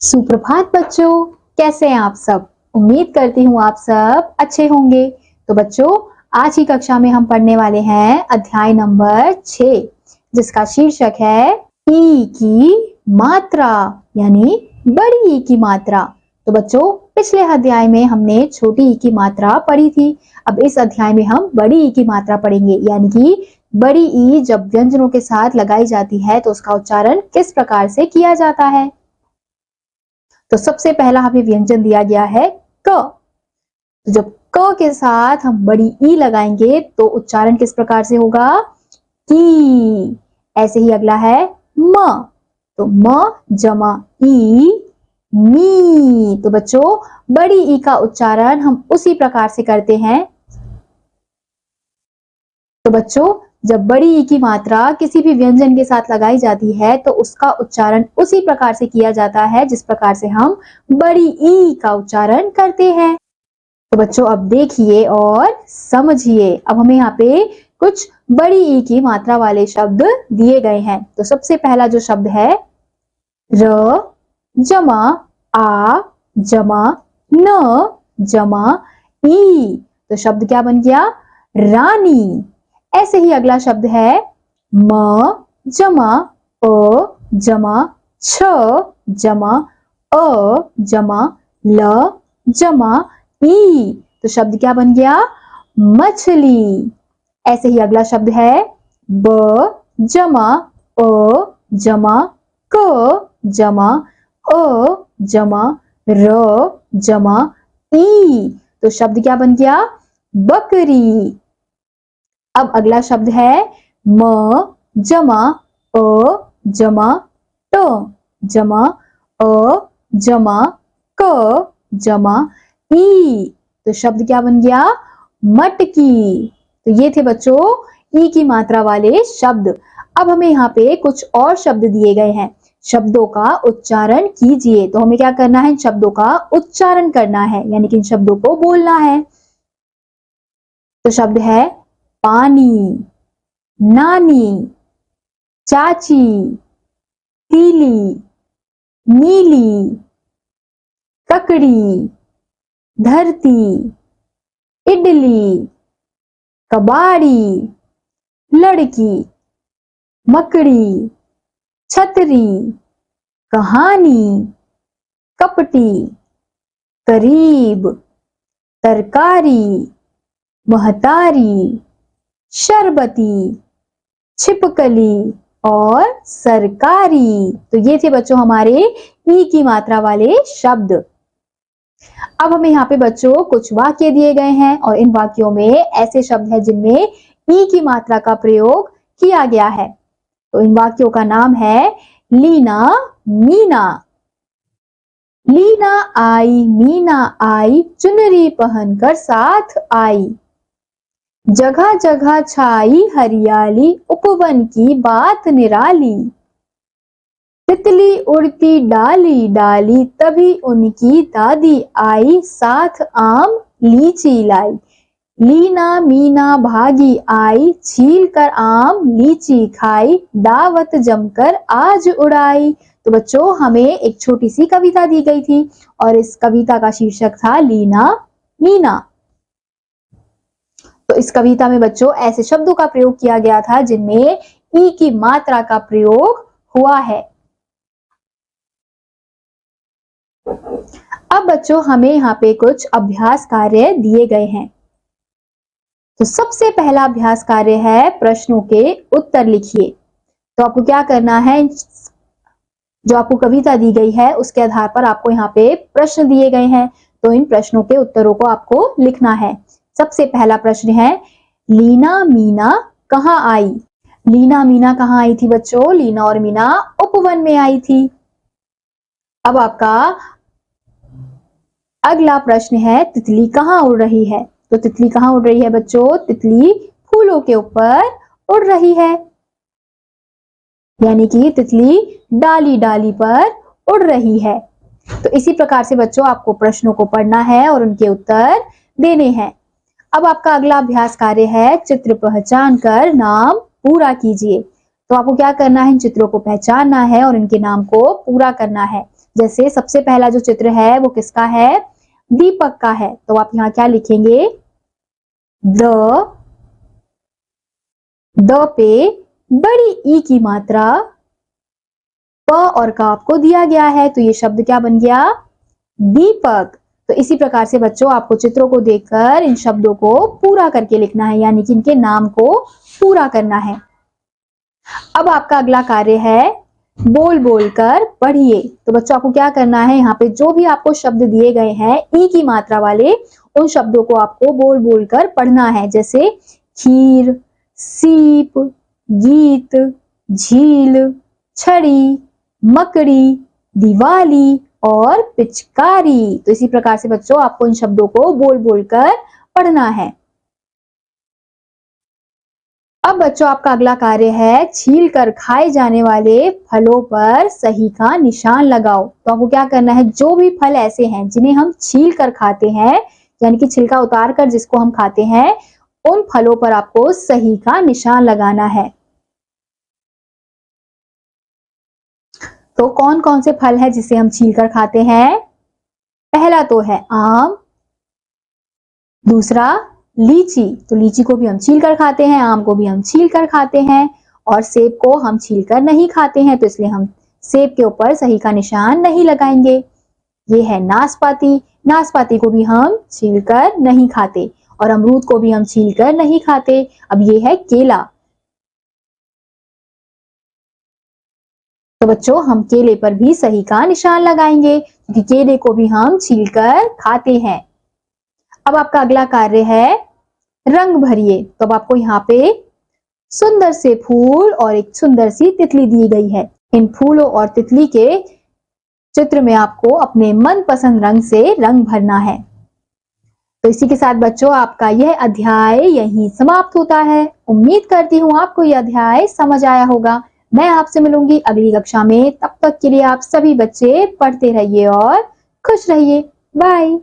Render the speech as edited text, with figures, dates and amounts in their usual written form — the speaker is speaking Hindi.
सुप्रभात बच्चों, कैसे हैं आप सब। उम्मीद करती हूँ आप सब अच्छे होंगे। तो बच्चों, आज की कक्षा में हम पढ़ने वाले हैं अध्याय नंबर 6, जिसका शीर्षक है ई की मात्रा, यानी बड़ी ई की मात्रा। तो बच्चों, पिछले अध्याय में हमने छोटी ई की मात्रा पढ़ी थी। अब इस अध्याय में हम बड़ी ई की मात्रा पढ़ेंगे, यानी कि बड़ी ई जब व्यंजनों के साथ लगाई जाती है तो उसका उच्चारण किस प्रकार से किया जाता है। तो सबसे पहला हमें व्यंजन दिया गया है क। तो जब क के साथ हम बड़ी ई लगाएंगे तो उच्चारण किस प्रकार से होगा, की। ऐसे ही अगला है म, तो म जमा ई, मी। तो बच्चों, बड़ी ई का उच्चारण हम उसी प्रकार से करते हैं। तो बच्चों, जब बड़ी ई की मात्रा किसी भी व्यंजन के साथ लगाई जाती है तो उसका उच्चारण उसी प्रकार से किया जाता है जिस प्रकार से हम बड़ी ई का उच्चारण करते हैं। तो बच्चों, अब देखिए और समझिए। अब हमें यहाँ पे कुछ बड़ी ई की मात्रा वाले शब्द दिए गए हैं। तो सबसे पहला जो शब्द है र जमा आ जमा न जमा ई। तो शब्द क्या बन गया, रानी। ऐसे ही अगला शब्द है म जमा अ जमा छ जमा अ जमा ल जमा ई। तो शब्द क्या बन गया, मछली। ऐसे ही अगला शब्द है ब जमा अ जमा क जमा अ जमा र जमा ई। तो शब्द क्या बन गया, बकरी। अब अगला शब्द है म जमा अ जमा ट जमा अ जमा क जमा ई। तो शब्द क्या बन गया, मटकी। तो ये थे बच्चों ई की मात्रा वाले शब्द। अब हमें यहाँ पे कुछ और शब्द दिए गए हैं। शब्दों का उच्चारण कीजिए। तो हमें क्या करना है, इन शब्दों का उच्चारण करना है, यानी कि इन शब्दों को बोलना है। तो शब्द है पानी, नानी, चाची, तीली, नीली, ककड़ी, धरती, इडली, कबाड़ी, लड़की, मकड़ी, छतरी, कहानी, कपटी, करीब, तरकारी, महतारी, शरबती, छिपकली और सरकारी। तो ये थे बच्चों हमारे ई की मात्रा वाले शब्द। अब हमें यहाँ पे बच्चों कुछ वाक्य दिए गए हैं और इन वाक्यों में ऐसे शब्द हैं जिनमें ई की मात्रा का प्रयोग किया गया है। तो इन वाक्यों का नाम है लीना, मीना। लीना आई, मीना आई, चुनरी पहनकर साथ आई। जगह जगह छाई हरियाली, उपवन की बात निराली। तितली उड़ती डाली डाली, तभी उनकी दादी आई, साथ आम लीची लाई। लीना मीना भागी आई, छील कर आम लीची खाई, दावत जमकर आज उड़ाई। तो बच्चों, हमें एक छोटी सी कविता दी गई थी और इस कविता का शीर्षक था लीना मीना। तो इस कविता में बच्चों ऐसे शब्दों का प्रयोग किया गया था जिनमें ई की मात्रा का प्रयोग हुआ है। अब बच्चों, हमें यहाँ पे कुछ अभ्यास कार्य दिए गए हैं। तो सबसे पहला अभ्यास कार्य है प्रश्नों के उत्तर लिखिए। तो आपको क्या करना है, जो आपको कविता दी गई है उसके आधार पर आपको यहाँ पे प्रश्न दिए गए हैं। तो इन प्रश्नों के उत्तरों को आपको लिखना है। सबसे पहला प्रश्न है, लीना मीना कहाँ आई। लीना मीना कहाँ आई थी बच्चों, लीना और मीना उपवन में आई थी। अब आपका अगला प्रश्न है, तितली कहाँ उड़ रही है। तो तितली कहाँ उड़ रही है बच्चों, तितली फूलों के ऊपर उड़ रही है, यानी कि तितली डाली डाली पर उड़ रही है। तो इसी प्रकार से बच्चों आपको प्रश्नों को पढ़ना है और उनके उत्तर देने हैं। अब आपका अगला अभ्यास कार्य है, चित्र पहचान कर नाम पूरा कीजिए। तो आपको क्या करना है, इन चित्रों को पहचानना है और इनके नाम को पूरा करना है। जैसे सबसे पहला जो चित्र है वो किसका है? दीपक का है। तो आप यहाँ क्या लिखेंगे? द पे बड़ी ई की मात्रा प और का आपको दिया गया है, तो ये शब्द क्या बन गया? दीपक। तो इसी प्रकार से बच्चों आपको चित्रों को देखकर इन शब्दों को पूरा करके लिखना है, यानी कि इनके नाम को पूरा करना है। अब आपका अगला कार्य है बोल बोल कर पढ़िए। तो बच्चों आपको क्या करना है, यहाँ पे जो भी आपको शब्द दिए गए हैं ई की मात्रा वाले, उन शब्दों को आपको बोल बोल कर पढ़ना है। जैसे खीर, सीप, गीत, झील, छड़ी, मकड़ी, दिवाली और पिचकारी। तो इसी प्रकार से बच्चों आपको इन शब्दों को बोल बोल कर पढ़ना है। अब बच्चों आपका अगला कार्य है छील कर खाए जाने वाले फलों पर सही का निशान लगाओ। तो आपको क्या करना है, जो भी फल ऐसे हैं जिन्हें हम छील कर खाते हैं, यानी कि छिलका उतार कर जिसको हम खाते हैं, उन फलों पर आपको सही का निशान लगाना है। तो कौन कौन से फल है जिसे हम छील कर खाते हैं? पहला तो है आम, दूसरा लीची। तो लीची को भी हम छील कर खाते हैं, आम को भी हम छील कर खाते हैं, और सेब को हम छील कर नहीं खाते हैं, तो इसलिए हम सेब के ऊपर सही का निशान नहीं लगाएंगे। ये है नाशपाती, नाशपाती को भी हम छील कर नहीं खाते, और अमरूद को भी हम छील कर नहीं खाते। अब ये है केला। तो बच्चों हम केले पर भी सही का निशान लगाएंगे, क्योंकि केले को भी हम छील कर खाते हैं। अब आपका अगला कार्य है रंग भरिए। तो अब आपको यहाँ पे सुंदर से फूल और एक सुंदर सी तितली दी गई है। इन फूलों और तितली के चित्र में आपको अपने मनपसंद रंग से रंग भरना है। तो इसी के साथ बच्चों आपका यह अध्याय यहीं समाप्त होता है। उम्मीद करती हूँ आपको यह अध्याय समझ आया होगा। मैं आपसे मिलूंगी अगली कक्षा में। तब तक के लिए आप सभी बच्चे पढ़ते रहिए और खुश रहिए। बाय।